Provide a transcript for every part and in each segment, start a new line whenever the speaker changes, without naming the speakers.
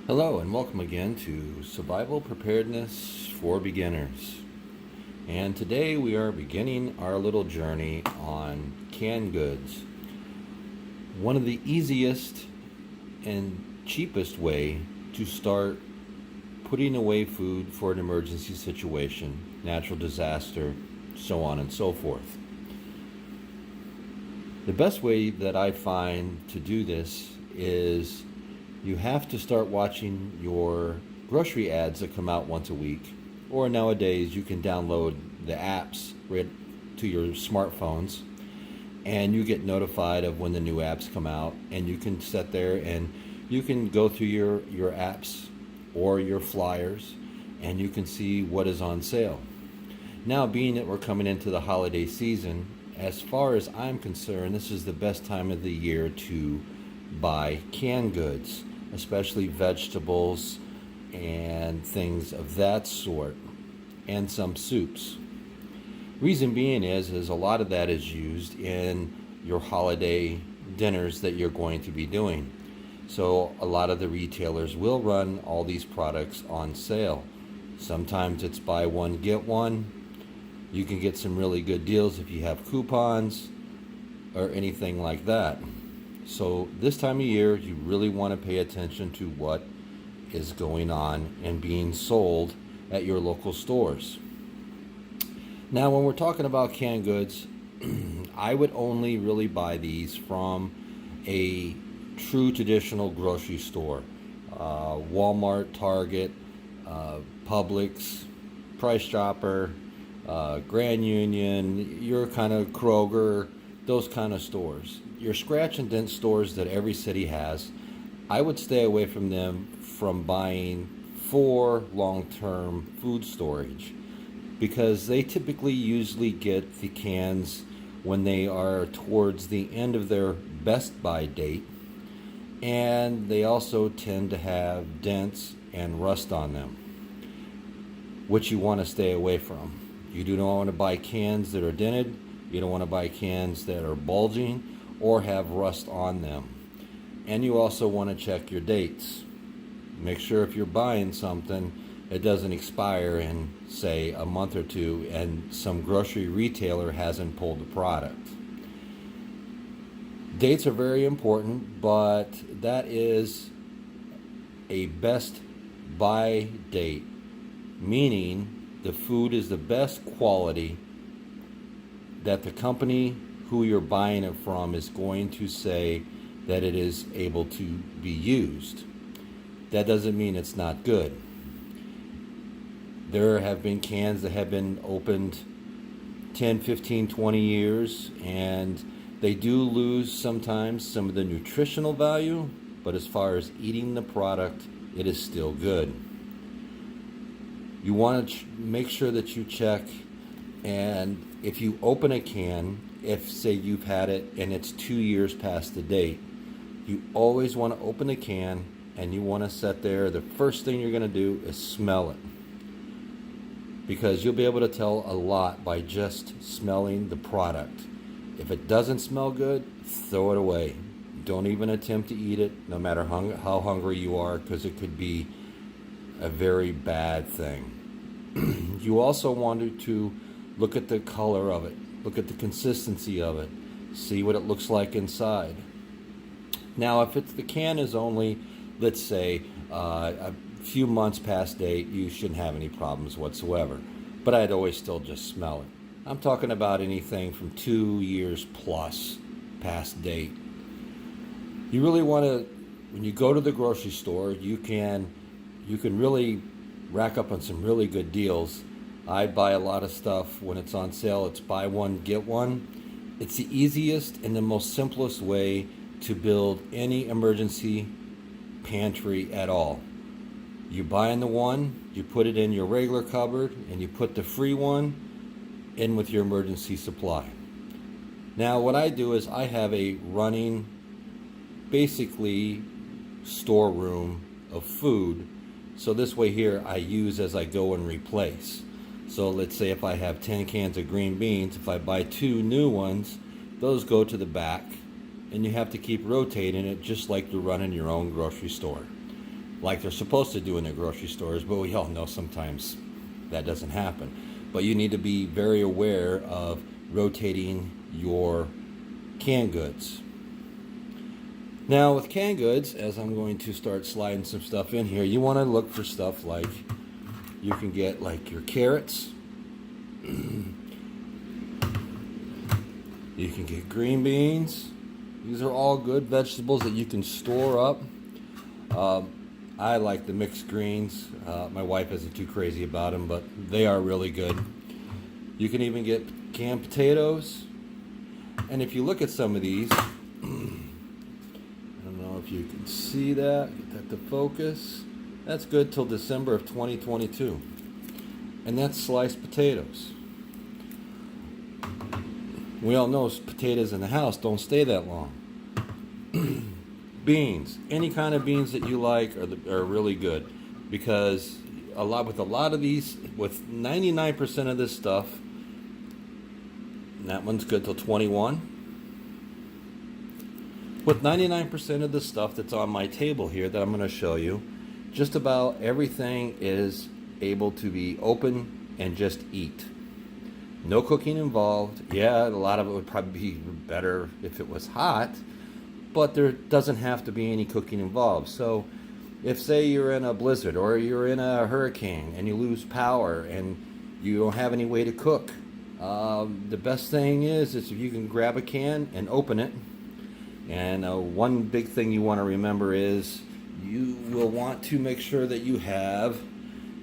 Hello and welcome again to Survival Preparedness for Beginners. And today we are beginning our little journey on canned goods. One of the easiest and cheapest way to start putting away food for an emergency situation, natural disaster, so on and so forth. The best way that I find to do this is you have to start watching your grocery ads that come out once a week, or nowadays you can download the apps right to your smartphones and you get notified of when the new apps come out, and you can sit there and you can go through your apps or your flyers and you can see what is on sale. Now, being that we're coming into the holiday season, as far as I'm concerned, this is the best time of the year to buy canned goods, especially vegetables and things of that sort, and some soups. Reason being is a lot of that is used in your holiday dinners that you're going to be doing. So a lot of the retailers will run all these products on sale. Sometimes it's buy one, get one. You can get some really good deals if you have coupons or anything like that. So this time of year, you really want to pay attention to what is going on and being sold at your local stores. Now, when we're talking about canned goods, I would only really buy these from a true traditional grocery store. Walmart, Target, Publix, Price Chopper, Grand Union, your kind of Kroger, those kind of stores. Your scratch and dent stores that every city has, I would stay away from them from buying for long-term food storage, because they typically usually get the cans when they are towards the end of their best buy date, and they also tend to have dents and rust on them, which you want to stay away from. You do not want to buy cans that are dented. You don't want to buy cans that are bulging or have rust on them. And you also want to check your dates. Make sure if you're buying something, it doesn't expire in, say, a month or two and some grocery retailer hasn't pulled the product. Dates are very important, but that is a best buy date, meaning the food is the best quality that the company who you're buying it from is going to say that it is able to be used. That doesn't mean it's not good. There have been cans that have been opened 10, 15, 20 years, and they do lose sometimes some of the nutritional value, but as far as eating the product, it is still good. You want to make sure that you check, and if you open a can, if say you've had it and it's 2 years past the date, you always want to open the can and you want to sit there. The first thing you're going to do is smell it, because you'll be able to tell a lot by just smelling the product. If it doesn't smell good, throw it away. Don't even attempt to eat it, no matter how hungry you are, because it could be a very bad thing. You also want to look at the color of it. Look at the consistency of it. See what it looks like inside. Now, if the can is only, let's say, a few months past date, you shouldn't have any problems whatsoever. But I'd always still just smell it. I'm talking about anything from 2 years plus past date. You really want to, when you go to the grocery store, you can really rack up on some really good deals. I buy a lot of stuff when it's on sale. It's buy one, get one. It's the easiest and the most simplest way to build any emergency pantry at all. You buy in the one, you put it in your regular cupboard, and you put the free one in with your emergency supply. Now, what I do is I have a running, basically, storeroom of food. So this way here, I use as I go and replace. So let's say if I have 10 cans of green beans, if I buy 2 new ones, those go to the back, and you have to keep rotating it just like you're running your own grocery store. like they're supposed to do in the grocery stores, but we all know sometimes that doesn't happen. But you need to be very aware of rotating your canned goods. Now with canned goods, as I'm going to start sliding some stuff in here, you want to look for stuff like, you can get like your carrots, you can get green beans. These are all good vegetables that you can store up. I like the mixed greens. My wife isn't too crazy about them, but they are really good. You can even get canned potatoes. And if you look at some of these, I don't know if you can see that, get that to focus. That's good till December of 2022. And that's sliced potatoes. We all know potatoes in the house don't stay that long. Beans, any kind of beans that you like are really good, because with a lot of these, with 99% of this stuff, that one's good till 21. With 99% of the stuff that's on my table here that I'm going to show you, just about everything is able to be open and just eat. No cooking involved. Yeah, a lot of it would probably be better if it was hot, but there doesn't have to be any cooking involved. So if, say, you're in a blizzard or you're in a hurricane and you lose power and you don't have any way to cook, the best thing is if you can grab a can and open it. And one big thing you want to remember is you will want to make sure that you have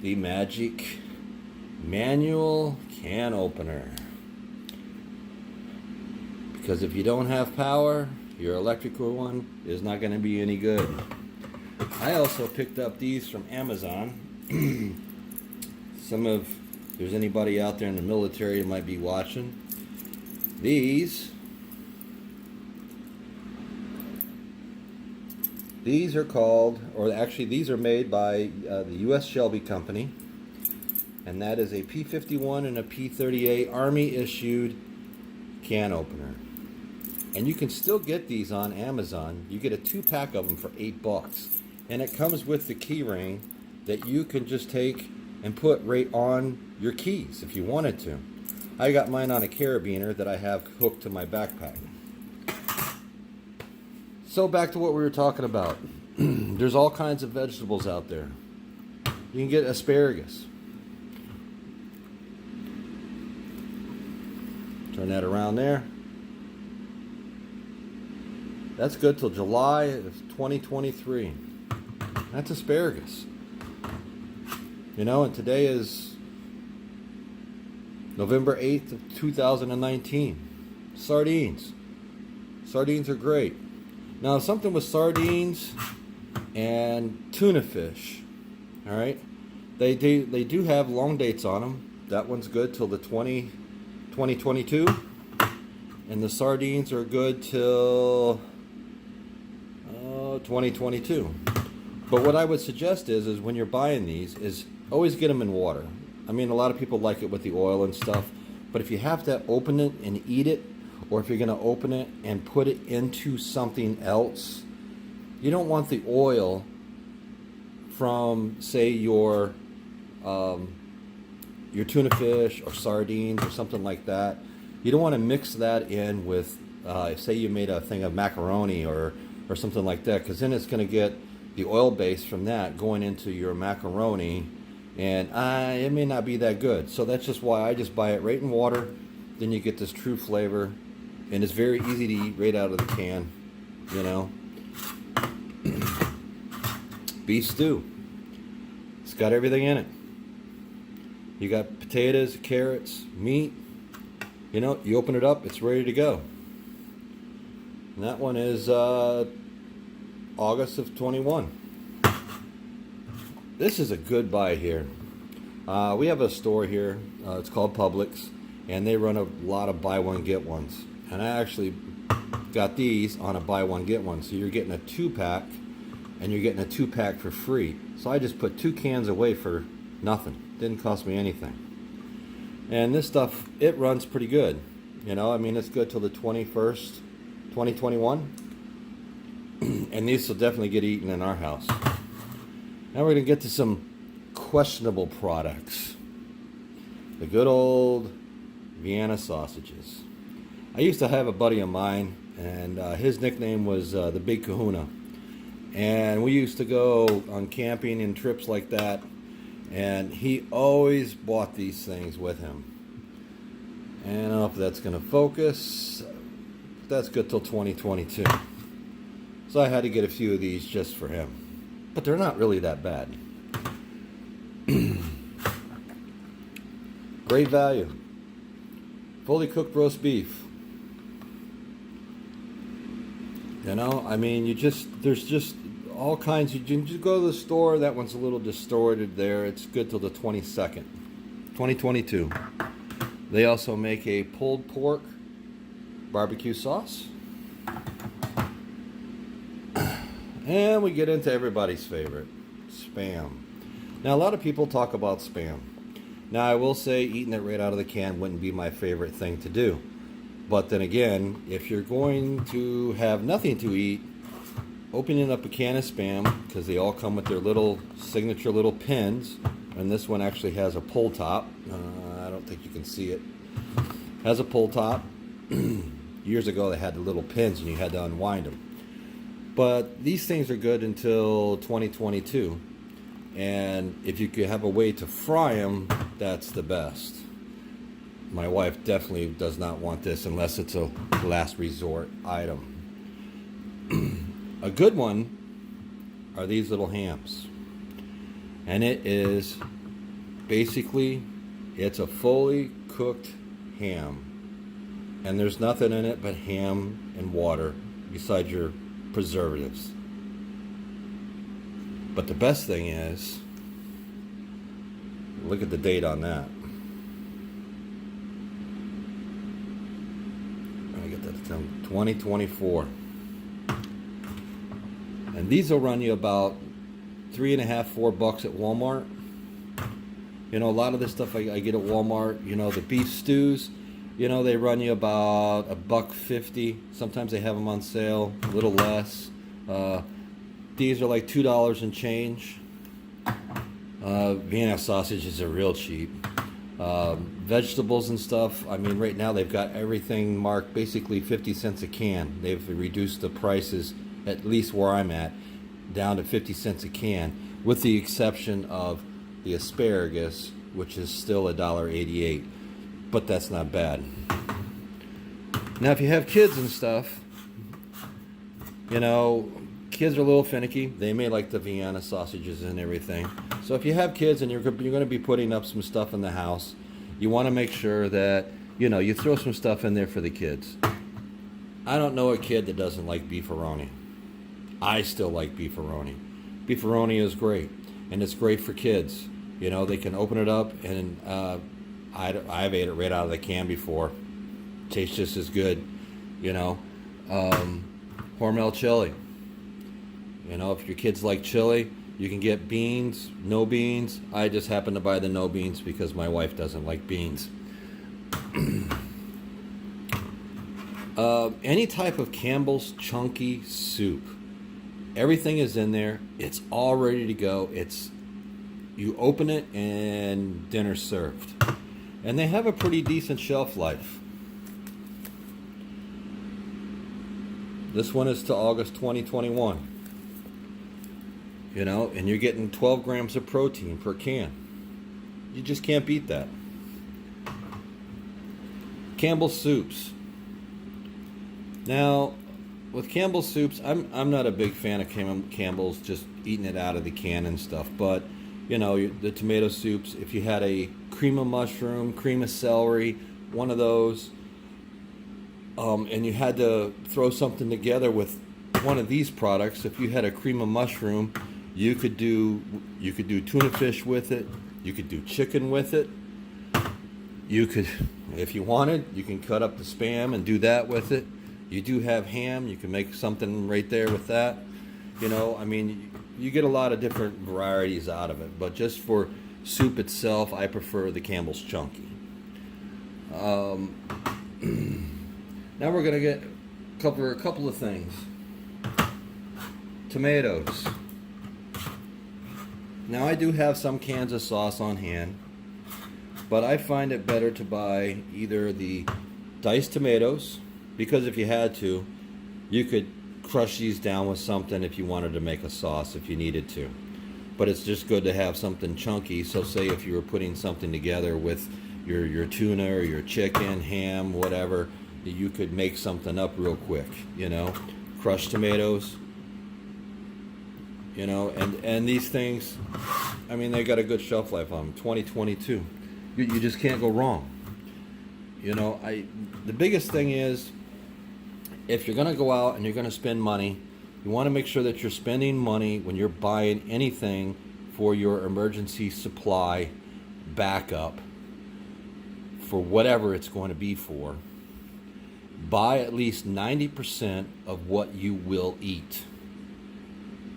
the magic manual can opener, because if you don't have power, your electrical one is not going to be any good. I also picked up these from Amazon. If there's anybody out there in the military that might be watching, these are called, or actually these are made by the U.S. Shelby Company, and that is a P51 and a P38 Army issued can opener. And you can still get these on Amazon. You get a 2-pack of them for $8, and it comes with the key ring that you can just take and put right on your keys if you wanted to. I got mine on a carabiner that I have hooked to my backpack. So back to what we were talking about. There's all kinds of vegetables out there. You can get asparagus. Turn that around there. That's good till July of 2023. That's asparagus. You know, and today is November 8th of 2019. Sardines. Sardines are great. Now, something with sardines and tuna fish, all right? They do have long dates on them. That one's good till the 2022. And the sardines are good till 2022. But what I would suggest is when you're buying these is always get them in water. I mean, a lot of people like it with the oil and stuff, but if you have to open it and eat it, or if you're going to open it and put it into something else, you don't want the oil from, say, your tuna fish or sardines or something like that. You don't want to mix that in with, say you made a thing of macaroni or something like that, because then it's going to get the oil base from that going into your macaroni, and it may not be that good. So that's just why I just buy it right in water. Then you get this true flavor, and it's very easy to eat right out of the can, you know. Beef stew. It's got everything in it. You got potatoes, carrots, meat. You know, you open it up, it's ready to go. And that one is August of 21. This is a good buy here. We have a store here. It's called Publix, and they run a lot of buy one get ones. And I actually got these on a buy one get one. So you're getting a 2-pack, and you're getting a 2-pack for free. So I just put 2 cans away for nothing. Didn't cost me anything. And this stuff, it runs pretty good. You know, I mean, it's good till the 21st, 2021. And these will definitely get eaten in our house. Now we're going to get to some questionable products. The good old Vienna sausages. I used to have a buddy of mine, and his nickname was the Big Kahuna. And we used to go on camping and trips like that, and he always bought these things with him. And I don't know if that's going to focus. That's good till 2022. So I had to get a few of these just for him. But they're not really that bad. Great value. Fully cooked roast beef. You know, I mean, there's just all kinds. You can just go to the store. That one's a little distorted there. It's good till the 22nd, 2022. They also make a pulled pork barbecue sauce. And we get into everybody's favorite, Spam. Now, a lot of people talk about Spam. Now, I will say eating it right out of the can wouldn't be my favorite thing to do. But then again, if you're going to have nothing to eat, opening up a can of Spam, because they all come with their little signature little pins, and this one actually has a pull top. I don't think you can see it. Has a pull top. Years ago, they had the little pins, and you had to unwind them. But these things are good until 2022. And if you could have a way to fry them, that's the best. My wife definitely does not want this unless it's a last resort item. A good one are these little hams. And it is basically, it's a fully cooked ham. And there's nothing in it but ham and water besides your preservatives. But the best thing is, look at the date on that. I get that 2024. And these will run you about $3.50, $4 at Walmart. You know, a lot of this stuff I get at Walmart, you know, the beef stews, you know, they run you about $1.50. Sometimes they have them on sale, a little less. These are like $2 and change. Vienna sausages are real cheap. Vegetables and stuff, I mean, right now they've got everything marked basically 50 cents a can. They've reduced the prices, at least where I'm at, down to 50 cents a can, with the exception of the asparagus, which is still $1.88. But that's not bad. Now, if you have kids and stuff, you know, kids are a little finicky. They may like the Vienna sausages and everything. So if you have kids and you're going to be putting up some stuff in the house, you want to make sure that, you know, you throw some stuff in there for the kids. I don't know a kid that doesn't like beefaroni. I still like beefaroni. Beefaroni is great, and it's great for kids. You know, they can open it up, and I've ate it right out of the can before. Tastes just as good, you know. Hormel chili. You know, if your kids like chili, you can get beans, no beans. I just happen to buy the no beans because my wife doesn't like beans. Any type of Campbell's chunky soup. Everything is in there. It's all ready to go. You open it and dinner's served. And they have a pretty decent shelf life. This one is to August 2021. You know, and you're getting 12 grams of protein per can. You just can't beat that. Campbell's soups. Now, with Campbell's soups, I'm not a big fan of Campbell's just eating it out of the can and stuff. But, you know, the tomato soups, if you had a cream of mushroom, cream of celery, one of those, and you had to throw something together with one of these products, if you had a cream of mushroom, you could do tuna fish with it. You could do chicken with it. You could, if you wanted, you can cut up the Spam and do that with it. You do have ham. You can make something right there with that. You know, I mean, you get a lot of different varieties out of it. But just for soup itself, I prefer the Campbell's Chunky. Now we're going to cover a couple of things. Tomatoes. Now I do have some cans of sauce on hand, but I find it better to buy either the diced tomatoes, because if you had to, you could crush these down with something if you wanted to make a sauce if you needed to. But it's just good to have something chunky. So say if you were putting something together with your tuna or your chicken, ham, whatever, you could make something up real quick, you know. Crushed tomatoes, you know, and these things, I mean, they got a good shelf life on them. 2022, you just can't go wrong. You know, the biggest thing is, if you're going to go out and you're going to spend money, you want to make sure that you're spending money when you're buying anything for your emergency supply backup for whatever it's going to be for. Buy at least 90% of what you will eat.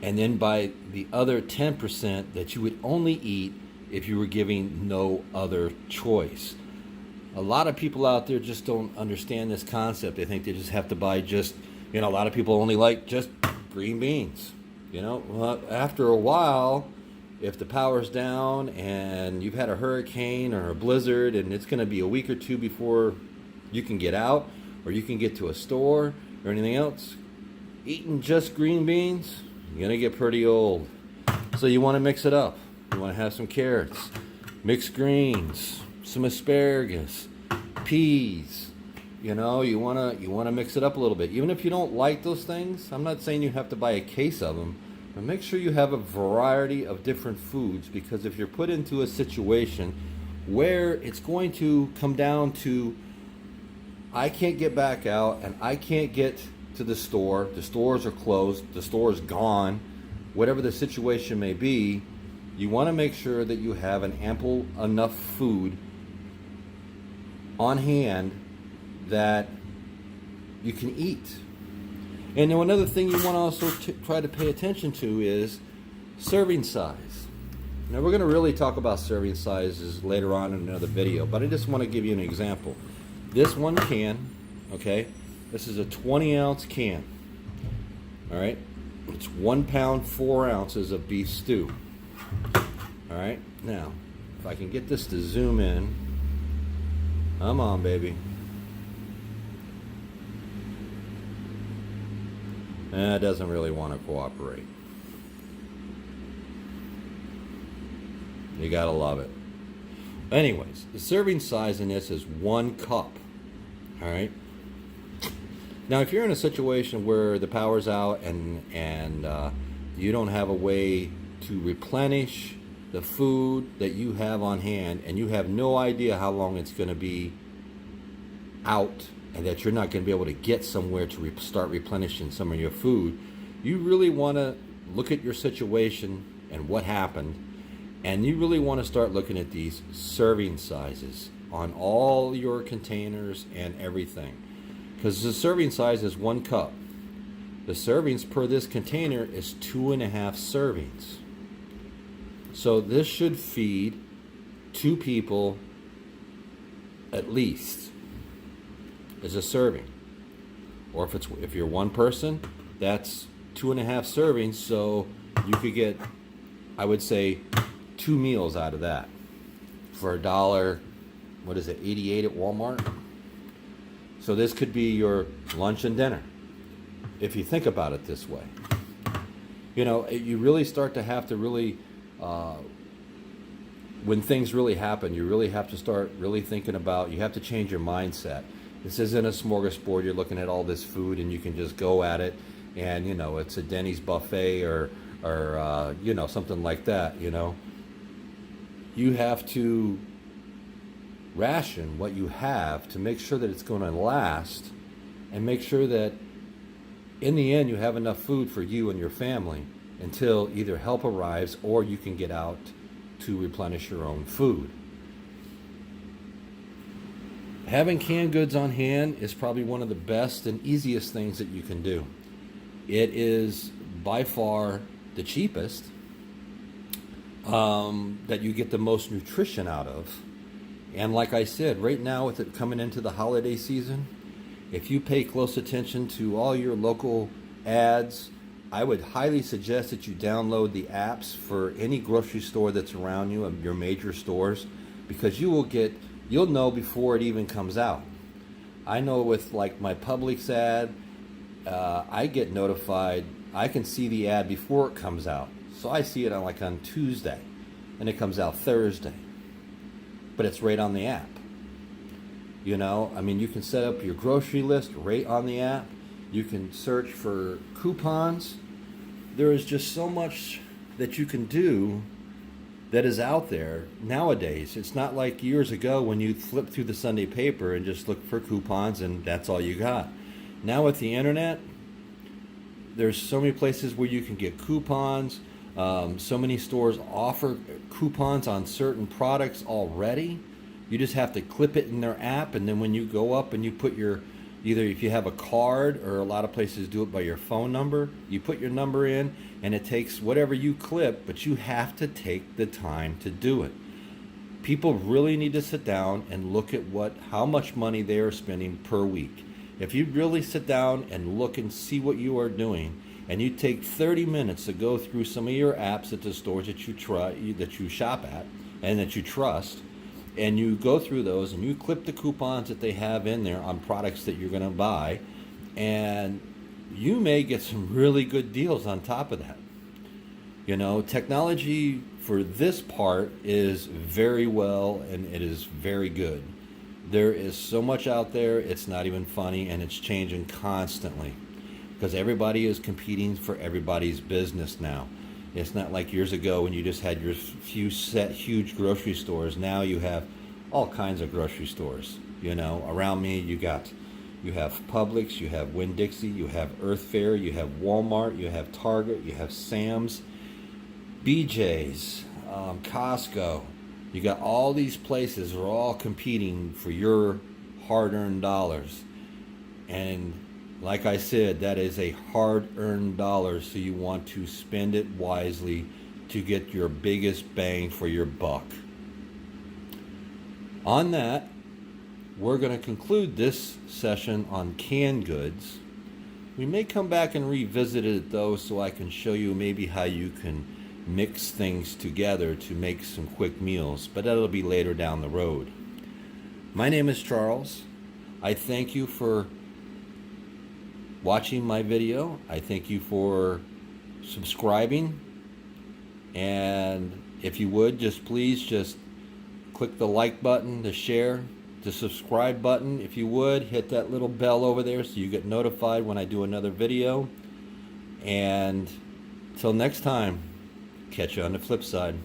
And then buy the other 10% that you would only eat if you were giving no other choice. A lot of people out there just don't understand this concept. They think they just have to buy just, you know, a lot of people only like just green beans. You know, well, after a while, if the power's down and you've had a hurricane or a blizzard and it's going to be a week or two before you can get out or you can get to a store or anything else, eating just green beans, you're going to get pretty old. So you want to mix it up. You want to have some carrots, mixed greens, some asparagus, peas. You know, you want to mix it up a little bit. Even if you don't like those things, I'm not saying you have to buy a case of them, but make sure you have a variety of different foods, because if you're put into a situation where it's going to come down to, I can't get back out and I can't get to the stores are closed, the store's gone, whatever the situation may be, you want to make sure that you have an ample enough food on hand that you can eat. And then another thing you want to also try to pay attention to is serving size. Now we're going to really talk about serving sizes later on in another video, but I just want to give you an example. This one can, okay, this is a 20-ounce can. All right, it's 1 pound 4 ounces of beef stew. All right, now if I can get this to zoom in, come on, baby. It doesn't really want to cooperate. You gotta love it. Anyways, the serving size in this is 1 cup. All right. Now, if you're in a situation where the power's out and you don't have a way to replenish the food that you have on hand, and you have no idea how long it's going to be out, and that you're not going to be able to get somewhere to start replenishing some of your food, you really want to look at your situation and what happened, and you really want to start looking at these serving sizes on all your containers and everything. Because the serving size is 1 cup. The servings per this container is 2.5 servings. So this should feed 2 people at least as a serving. Or if you're one person, that's 2.5 servings. So you could get, I would say, 2 meals out of that for $1. What is it, 88 at Walmart? So this could be your lunch and dinner, if you think about it this way. You know, you really start to have to really, when things really happen, you really have to start really thinking about, you have to change your mindset. This isn't a smorgasbord. You're looking at all this food and you can just go at it, and, you know, it's a Denny's buffet or you know, something like that, you know. You have to ration what you have to make sure that it's going to last, and make sure that in the end you have enough food for you and your family until either help arrives or you can get out to replenish your own food. Having canned goods on hand is probably one of the best and easiest things that you can do. It is by far the cheapest, that you get the most nutrition out of. And like I said, right now with it coming into the holiday season, if you pay close attention to all your local ads I would highly suggest that you download the apps for any grocery store that's around you, your major stores, because you'll know before it even comes out. I know with like my Publix ad, I get notified. I can see the ad before it comes out, so I see it on Tuesday, and it comes out Thursday, but it's right on the app. I mean, you can set up your grocery list right on the app. You can search for coupons. There is just so much that you can do that is out there nowadays. It's not like years ago when you flip through the Sunday paper and just look for coupons and that's all you got. Now with the internet, there's so many places where you can get coupons. So many stores offer coupons on certain products already. You just have to clip it in their app, and then when you go up and you put either if you have a card, or a lot of places do it by your phone number, you put your number in and it takes whatever you clip, but you have to take the time to do it. People really need to sit down and look at how much money they are spending per week. If you really sit down and look and see what you are doing, and you take 30 minutes to go through some of your apps at the stores that you shop at and that you trust, and you go through those and you clip the coupons that they have in there on products that you're going to buy, and you may get some really good deals on top of that. Technology for this part is very well, and it is very good. There is so much out there, it's not even funny, and it's changing constantly because everybody is competing for everybody's business now. It's not like years ago when you just had your few set huge grocery stores. Now you have all kinds of grocery stores. Around me you have Publix, you have Winn-Dixie, you have Earth Fare, you have Walmart, you have Target, you have Sam's, BJ's, Costco. You got all these places are all competing for your hard-earned dollars. And like I said, that is a hard-earned dollar, so you want to spend it wisely to get your biggest bang for your buck. On that, we're going to conclude this session on canned goods. We may come back and revisit it though, so I can show you maybe how you can mix things together to make some quick meals, but that'll be later down the road. My name is Charles. I thank you for watching my video. I thank you for subscribing, and if you would please click the like button, the share, the subscribe button. If you would hit that little bell over there so you get notified when I do another video. And till next time, catch you on the flip side.